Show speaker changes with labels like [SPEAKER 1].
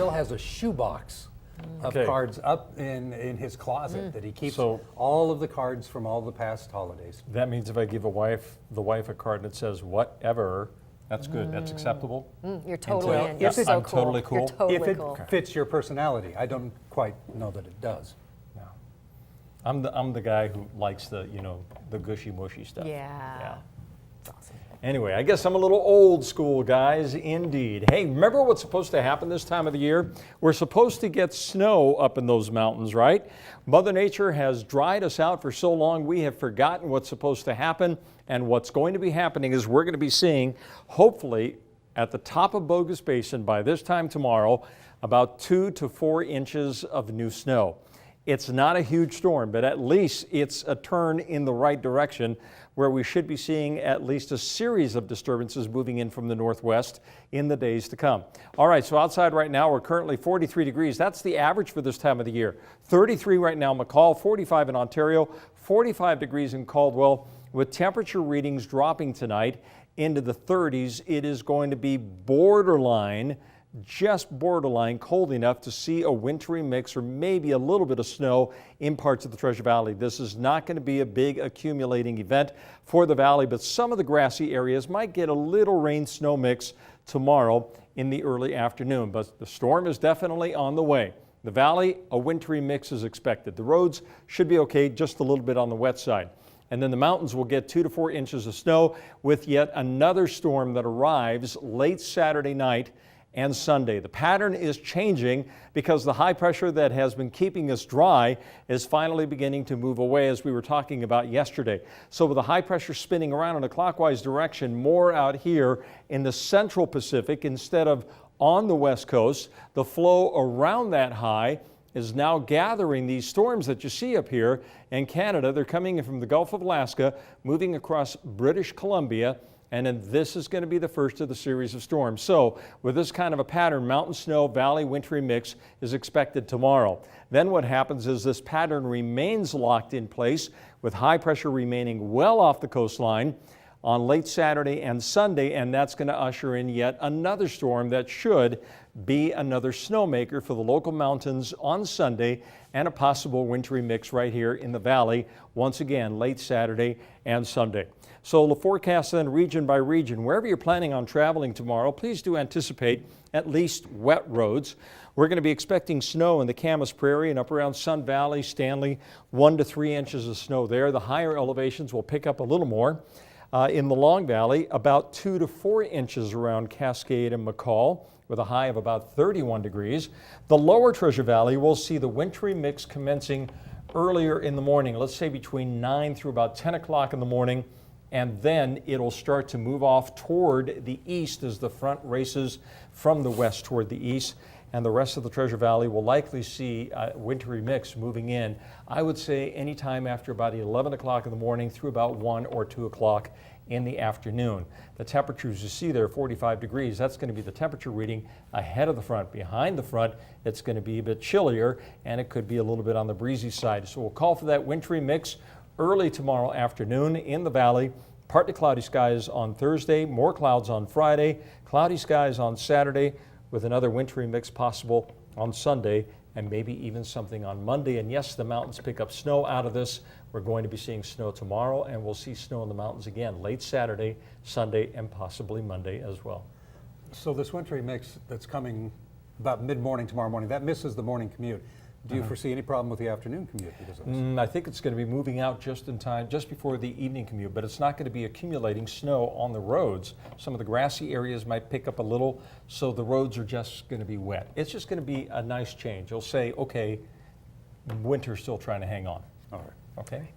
[SPEAKER 1] still has a shoebox of cards up in his closet that he keeps all of the cards from all the past holidays.
[SPEAKER 2] That means if I give the wife a card that says whatever, that's good. That's acceptable.
[SPEAKER 3] You're totally in.
[SPEAKER 2] Yes,
[SPEAKER 3] You're so
[SPEAKER 2] I'm
[SPEAKER 3] cool.
[SPEAKER 2] totally cool.
[SPEAKER 3] You're totally
[SPEAKER 1] If it
[SPEAKER 3] cool.
[SPEAKER 1] fits your personality. I don't quite know that it does.
[SPEAKER 2] No. I'm the guy who likes the the gushy mushy stuff.
[SPEAKER 3] Yeah. That's awesome.
[SPEAKER 2] Anyway, I guess I'm a little old school, guys, indeed. Hey, remember what's supposed to happen this time of the year? We're supposed to get snow up in those mountains, right? Mother Nature has dried us out for so long, we have forgotten what's supposed to happen. And what's going to be happening is we're going to be seeing, hopefully, at the top of Bogus Basin by this time tomorrow, about 2 to 4 inches of new snow. It's not a huge storm, but at least it's a turn in the right direction where we should be seeing at least a series of disturbances moving in from the northwest in the days to come. All right, so outside right now, we're currently 43 degrees. That's the average for this time of the year. 33 right now in McCall, 45 in Ontario, 45 degrees in Caldwell. With temperature readings dropping tonight into the 30s, it is going to be borderline, just borderline cold enough to see a wintry mix or maybe a little bit of snow in parts of the Treasure Valley. This is not going to be a big accumulating event for the valley, but some of the grassy areas might get a little rain snow mix tomorrow in the early afternoon. But the storm is definitely on the way. The valley, a wintry mix is expected. The roads should be okay, just a little bit on the wet side. And then the mountains will get 2 to 4 inches of snow with yet another storm that arrives late Saturday night and Sunday. The pattern is changing because the high pressure that has been keeping us dry is finally beginning to move away, as we were talking about yesterday. So with the high pressure spinning around in a clockwise direction, more out here in the central Pacific instead of on the west coast, the flow around that high is now gathering these storms that you see up here in Canada. They're coming in from the Gulf of Alaska, moving across British Columbia, and then this is going to be the first of the series of storms. So with this kind of a pattern, mountain snow, valley wintry mix is expected tomorrow. Then what happens is this pattern remains locked in place with high pressure remaining well off the coastline on late Saturday and Sunday, and that's going to usher in yet another storm that should be another snowmaker for the local mountains on Sunday, and a possible wintry mix right here in the valley once again late Saturday and Sunday. So the forecast then region by region. Wherever you're planning on traveling tomorrow, please do anticipate at least wet roads. We're going to be expecting snow in the Camas Prairie and up around Sun Valley, Stanley, 1 to 3 inches of snow there. The higher elevations will pick up a little more. In the Long Valley, about 2 to 4 inches around Cascade and McCall, with a high of about 31 degrees. The lower Treasure Valley will see the wintry mix commencing earlier in the morning, let's say between 9 through about 10 o'clock in the morning, and then it'll start to move off toward the east as the front races from the west toward the east. And the rest of the Treasure Valley will likely see a wintry mix moving in, I would say anytime after about 11 o'clock in the morning through about 1 or 2 o'clock in the afternoon. The temperatures you see there, 45 degrees, that's going to be the temperature reading ahead of the front. Behind the front, it's going to be a bit chillier, and it could be a little bit on the breezy side. So we'll call for that wintry mix early tomorrow afternoon in the valley. Partly cloudy skies on Thursday, more clouds on Friday, cloudy skies on Saturday, with another wintry mix possible on Sunday, and maybe even something on Monday. And yes, the mountains pick up snow out of this. We're going to be seeing snow tomorrow, and we'll see snow in the mountains again late Saturday, Sunday, and possibly Monday as well.
[SPEAKER 1] So this wintry mix that's coming about mid-morning tomorrow morning, that misses the morning commute. Do you foresee any problem with the afternoon commute because of this?
[SPEAKER 2] I think it's going to be moving out just in time, just before the evening commute, but it's not going to be accumulating snow on the roads. Some of the grassy areas might pick up a little, so the roads are just going to be wet. It's just going to be a nice change. You'll say, okay, winter's still trying to hang on.
[SPEAKER 1] All right.
[SPEAKER 2] Okay?